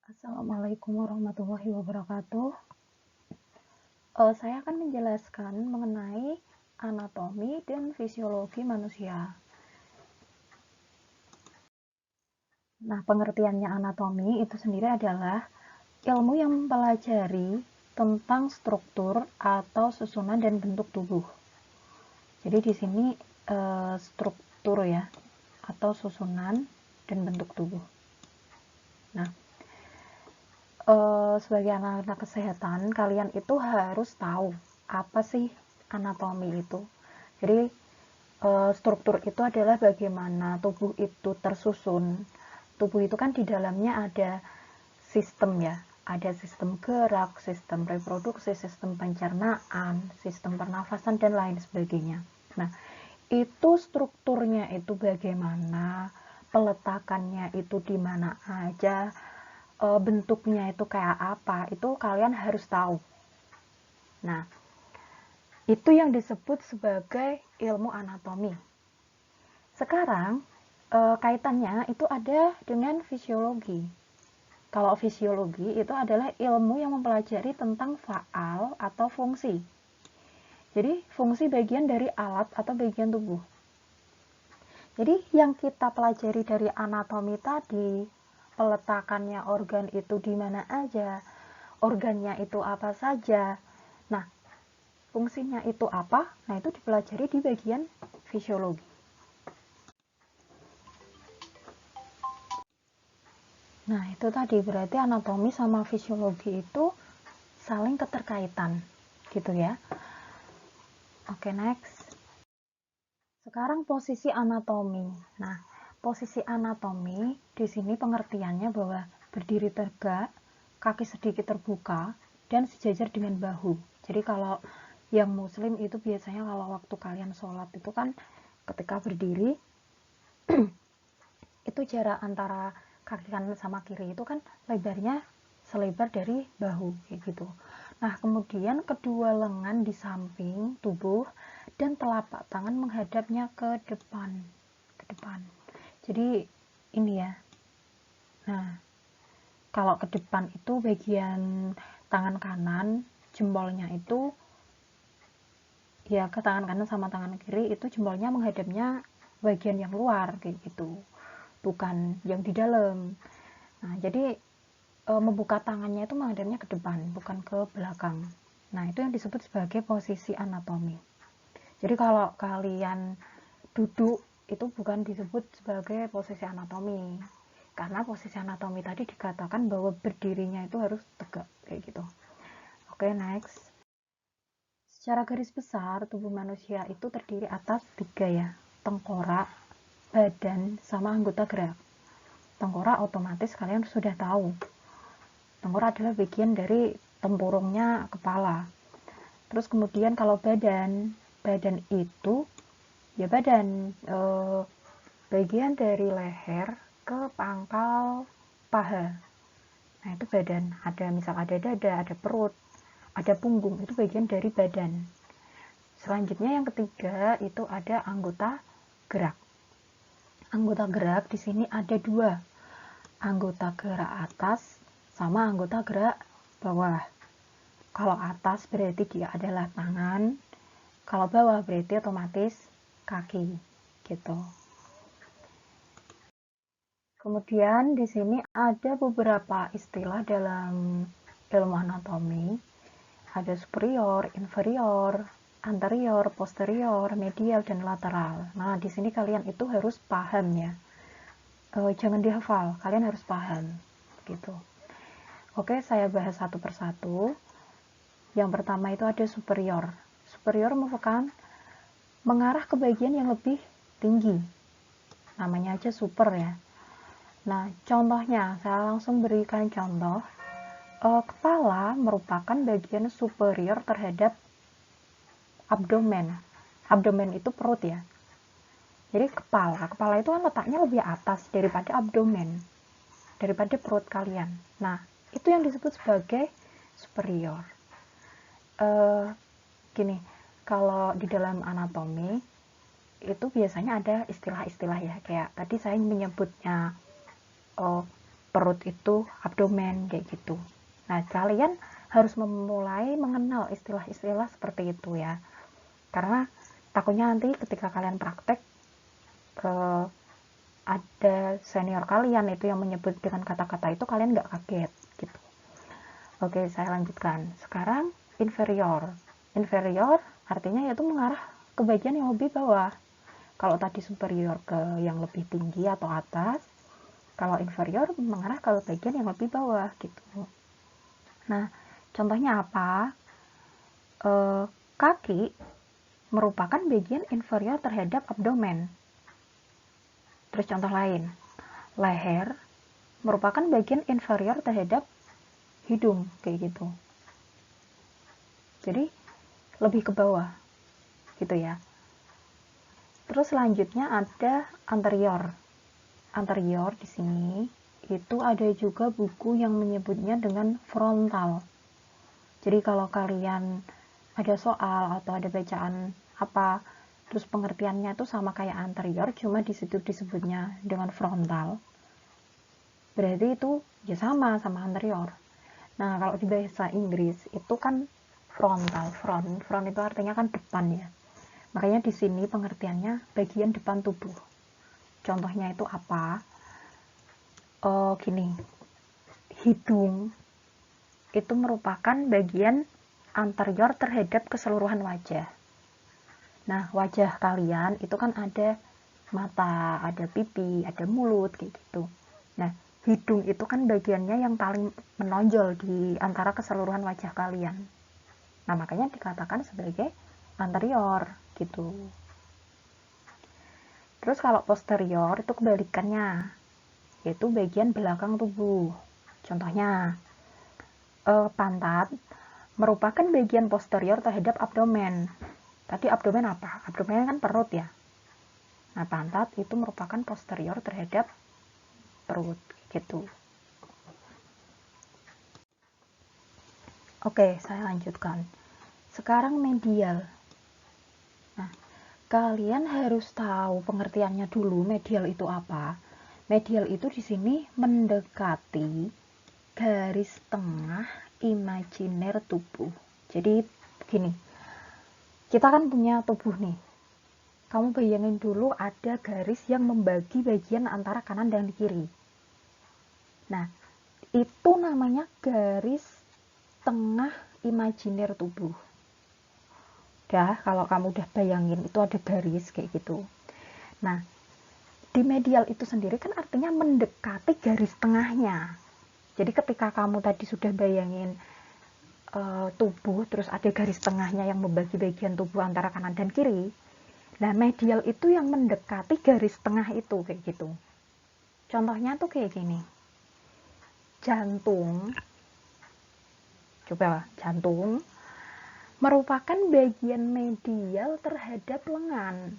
Assalamualaikum warahmatullahi wabarakatuh. Saya akan menjelaskan mengenai anatomi dan fisiologi manusia. Nah, pengertiannya anatomi itu sendiri adalah ilmu yang mempelajari tentang struktur atau susunan dan bentuk tubuh. Jadi di sini struktur ya, atau susunan dan bentuk tubuh. Nah, sebagai anak-anak kesehatan, kalian itu harus tahu apa sih anatomi itu. Jadi struktur itu adalah bagaimana tubuh itu tersusun. Tubuh itu kan di dalamnya ada sistem ya, ada sistem gerak, sistem reproduksi, sistem pencernaan, sistem pernafasan dan lain sebagainya. Nah, itu strukturnya itu bagaimana, peletakannya itu di mana aja, bentuknya itu kayak apa, itu kalian harus tahu. Nah, itu yang disebut sebagai ilmu anatomi. Sekarang, kaitannya itu ada dengan fisiologi. Kalau fisiologi itu adalah ilmu yang mempelajari tentang faal atau fungsi. Jadi, fungsi bagian dari alat atau bagian tubuh. Jadi, yang kita pelajari dari anatomi tadi, peletakannya organ itu di mana aja, organnya itu apa saja. Nah, fungsinya itu apa? Nah, itu dipelajari di bagian fisiologi. Nah, itu tadi berarti anatomi sama fisiologi itu saling keterkaitan, gitu ya. Oke, next. Sekarang posisi anatomi. Nah, posisi anatomi di sini pengertiannya bahwa berdiri tegak, kaki sedikit terbuka, dan sejajar dengan bahu. Jadi kalau yang muslim itu biasanya kalau waktu kalian sholat itu kan ketika berdiri itu jarak antara kaki kanan sama kiri itu kan lebarnya selebar dari bahu kayak gitu. Nah, kemudian kedua lengan di samping tubuh dan telapak tangan menghadapnya ke depan. Ke depan. Jadi ini ya. Nah, kalau ke depan itu bagian tangan kanan, jempolnya itu ya ke tangan kanan sama tangan kiri itu jempolnya menghadapnya bagian yang luar kayak gitu. Bukan yang di dalam. Nah, jadi membuka tangannya itu menghadapnya ke depan, bukan ke belakang. Nah, itu yang disebut sebagai posisi anatomi. Jadi kalau kalian duduk itu bukan disebut sebagai posisi anatomi. Karena posisi anatomi tadi dikatakan bahwa berdirinya itu harus tegak kayak gitu. Oke, next. Secara garis besar, tubuh manusia itu terdiri atas 3 ya. Tengkorak, badan, sama anggota gerak. Tengkorak otomatis kalian sudah tahu. Tengkorak adalah bagian dari tempurungnya kepala. Terus kemudian kalau badan itu ya badan bagian dari leher ke pangkal paha. Nah, itu badan. Ada misal ada dada, ada perut, ada punggung, itu bagian dari badan. Selanjutnya yang ketiga itu ada anggota gerak. Anggota gerak di sini ada 2. Anggota gerak atas sama anggota gerak bawah. Kalau atas berarti dia adalah tangan, kalau bawah berarti otomatis kaki, gitu. Kemudian di sini ada beberapa istilah dalam ilmu anatomi. Ada superior, inferior, anterior, posterior, medial, dan lateral. Nah, di sini kalian itu harus paham ya. Jangan dihafal, kalian harus paham, gitu. Oke, saya bahas satu persatu. Yang pertama itu ada superior. Superior merupakan mengarah ke bagian yang lebih tinggi. Namanya aja super ya. Nah, contohnya, saya langsung berikan contoh. Kepala merupakan bagian superior terhadap abdomen. Abdomen itu perut ya. Jadi kepala itu kan letaknya lebih atas daripada abdomen, daripada perut kalian. Nah, itu yang disebut sebagai superior. Gini, kalau di dalam anatomi itu biasanya ada istilah-istilah ya, kayak tadi saya menyebutnya perut itu abdomen, kayak gitu. Nah, kalian harus memulai mengenal istilah-istilah seperti itu ya. Karena takutnya nanti ketika kalian praktek ada senior kalian itu yang menyebut dengan kata-kata itu, kalian nggak kaget gitu. Oke, saya lanjutkan. Sekarang inferior. Inferior artinya yaitu mengarah ke bagian yang lebih bawah. Kalau tadi superior ke yang lebih tinggi atau atas, kalau inferior mengarah ke bagian yang lebih bawah gitu. Nah, contohnya apa? Kaki merupakan bagian inferior terhadap abdomen. Terus contoh lain, leher merupakan bagian inferior terhadap hidung, kayak gitu. Jadi lebih ke bawah gitu ya. Terus selanjutnya ada anterior. Anterior di sini itu ada juga buku yang menyebutnya dengan frontal. Jadi kalau kalian ada soal atau ada bacaan apa, terus pengertiannya itu sama kayak anterior, cuma di situ disebutnya dengan frontal, berarti itu ya sama anterior. Nah, kalau di bahasa Inggris itu kan frontal, front itu artinya kan depan ya. Makanya di sini pengertiannya bagian depan tubuh. Contohnya itu apa? Oh, gini. Hidung itu merupakan bagian anterior terhadap keseluruhan wajah. Nah, wajah kalian itu kan ada mata, ada pipi, ada mulut, kayak gitu. Nah, hidung itu kan bagiannya yang paling menonjol di antara keseluruhan wajah kalian. Nah, makanya dikatakan sebagai anterior, gitu. Terus kalau posterior itu kebalikannya, yaitu bagian belakang tubuh. Contohnya, pantat merupakan bagian posterior terhadap abdomen. Tadi abdomen apa? Abdomen kan perut ya. Nah, pantat itu merupakan posterior terhadap perut, gitu. Oke, saya lanjutkan. Sekarang medial. Nah, kalian harus tahu pengertiannya dulu, medial itu apa. Medial itu di sini mendekati garis tengah imajiner tubuh. Jadi begini, kita kan punya tubuh nih. Kamu bayangin dulu ada garis yang membagi bagian antara kanan dan kiri. Nah, itu namanya garis tengah imajiner tubuh. Kalau kamu udah bayangin itu ada garis kayak gitu. Nah, di medial itu sendiri kan artinya mendekati garis tengahnya. Jadi ketika kamu tadi sudah bayangin tubuh, terus ada garis tengahnya yang membagi bagian tubuh antara kanan dan kiri. Nah, medial itu yang mendekati garis tengah itu kayak gitu. Contohnya tuh kayak gini. Jantung. Coba jantung merupakan bagian medial terhadap lengan.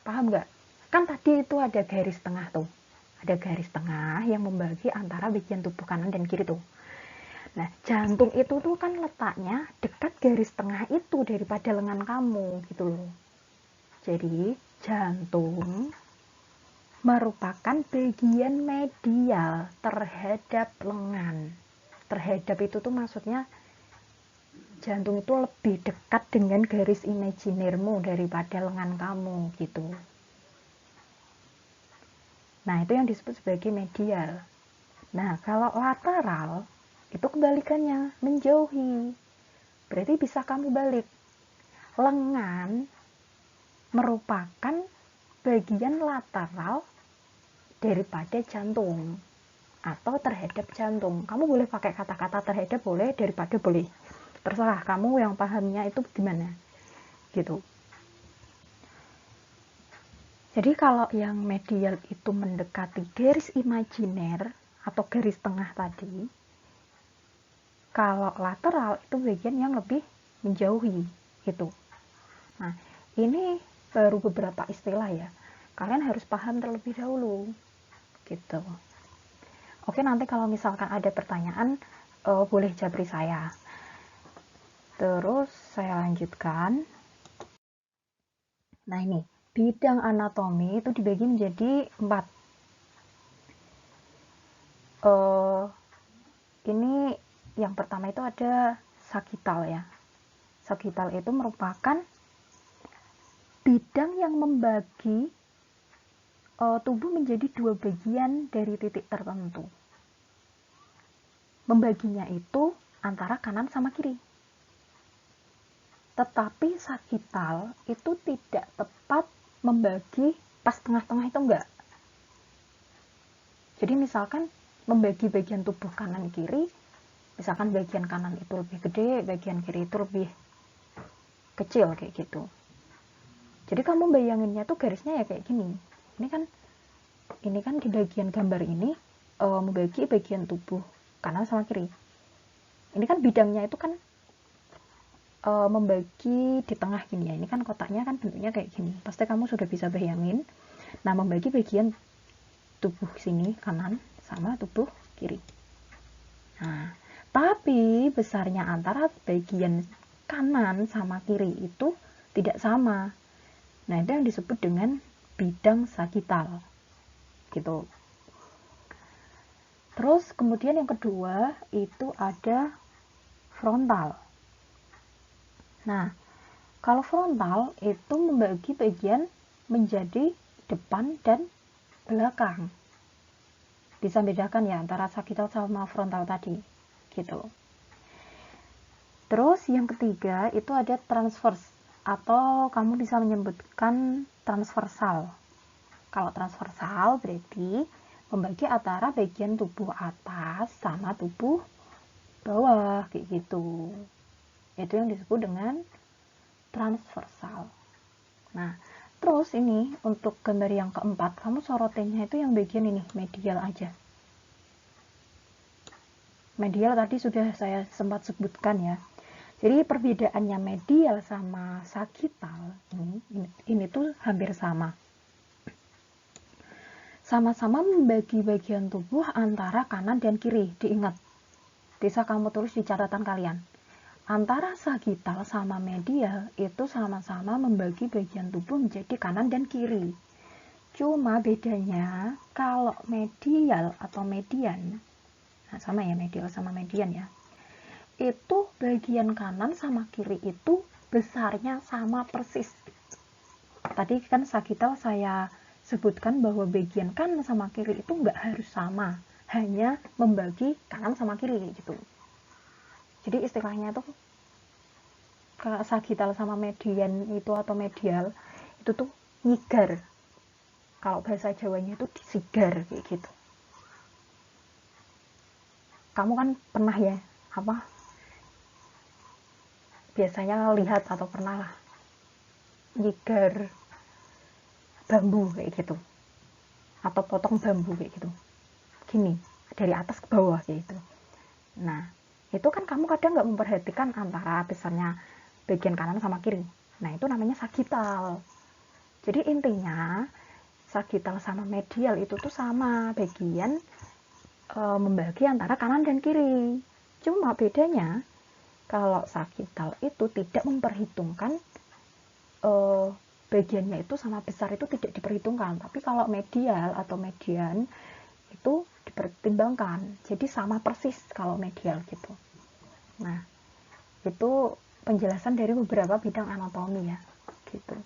Paham nggak? Kan tadi itu ada garis tengah tuh. Ada garis tengah yang membagi antara bagian tubuh kanan dan kiri tuh. Nah, jantung itu tuh kan letaknya dekat garis tengah itu daripada lengan kamu gitu loh. Jadi, jantung merupakan bagian medial terhadap lengan. Terhadap itu tuh maksudnya jantung itu lebih dekat dengan garis imajinermu daripada lengan kamu gitu. Nah, itu yang disebut sebagai medial. Nah, kalau lateral itu kebalikannya, menjauhi. Berarti bisa kamu balik. Lengan merupakan bagian lateral daripada jantung atau terhadap jantung. Kamu boleh pakai kata-kata terhadap, boleh, daripada boleh. Terserah kamu yang pahamnya itu gimana gitu. Jadi kalau yang medial itu mendekati garis imajiner atau garis tengah tadi, kalau lateral itu bagian yang lebih menjauhi gitu. Nah, ini baru beberapa istilah ya, kalian harus paham terlebih dahulu gitu. Oke, nanti kalau misalkan ada pertanyaan boleh japri saya. Terus saya lanjutkan. Nah, ini bidang anatomi itu dibagi menjadi 4. uh, ini yang pertama itu ada sagital ya. Sagital itu merupakan bidang yang membagi tubuh menjadi dua bagian dari titik tertentu. Membaginya itu antara kanan sama kiri. Tetapi sagital itu tidak tepat membagi pas tengah-tengah, itu enggak. Jadi misalkan membagi bagian tubuh kanan kiri, misalkan bagian kanan itu lebih gede, bagian kiri itu lebih kecil kayak gitu. Jadi kamu bayanginnya tuh garisnya ya kayak gini. Ini kan di bagian gambar ini membagi bagian tubuh kanan sama kiri. Ini kan bidangnya itu kan membagi di tengah gini ya. Ini kan kotaknya kan bentuknya kayak gini. Pasti kamu sudah bisa bayangin. Nah, membagi bagian tubuh sini kanan sama tubuh kiri. Nah, tapi besarnya antara bagian kanan sama kiri itu tidak sama. Nah, itu yang disebut dengan bidang sagital. Gitu. Terus kemudian yang kedua itu ada frontal. Nah, kalau frontal itu membagi bagian menjadi depan dan belakang. Bisa bedakan ya antara sagital sama frontal tadi, gitu. Terus yang ketiga itu ada transverse, atau kamu bisa menyebutkan transversal. Kalau transversal berarti membagi antara bagian tubuh atas sama tubuh bawah, kayak gitu. Itu yang disebut dengan transversal. Nah, terus ini untuk gambar yang keempat, kamu sorotinnya itu yang bagian ini, medial aja. Medial tadi sudah saya sempat sebutkan ya. Jadi perbedaannya medial sama sagital ini tuh hampir sama. Sama-sama membagi bagian tubuh antara kanan dan kiri. Diingat, bisa kamu tulis di catatan kalian. Antara sagital sama medial itu sama-sama membagi bagian tubuh menjadi kanan dan kiri. Cuma bedanya kalau medial atau median, nah sama ya medial sama median ya, itu bagian kanan sama kiri itu besarnya sama persis. Tadi kan sagital saya sebutkan bahwa bagian kanan sama kiri itu nggak harus sama, hanya membagi kanan sama kiri gitu. Jadi istilahnya tuh sagital sama median itu atau medial itu tuh nyigar. Kalau bahasa Jawanya itu disigar kayak gitu. Kamu kan pernah ya biasanya lihat atau pernah lah nyigar bambu kayak gitu, atau potong bambu kayak gitu gini dari atas ke bawah kayak gitu. Nah, itu kan kamu kadang nggak memperhatikan antara besarnya bagian kanan sama kiri. Nah, itu namanya sagital. Jadi intinya sagital sama medial itu tuh sama bagian membagi antara kanan dan kiri. Cuma bedanya kalau sagital itu tidak memperhitungkan bagiannya itu sama besar itu tidak diperhitungkan. Tapi kalau medial atau median itu dipertimbangkan. Jadi sama persis kalau medial gitu. Nah, itu penjelasan dari beberapa bidang anatomi ya, gitu.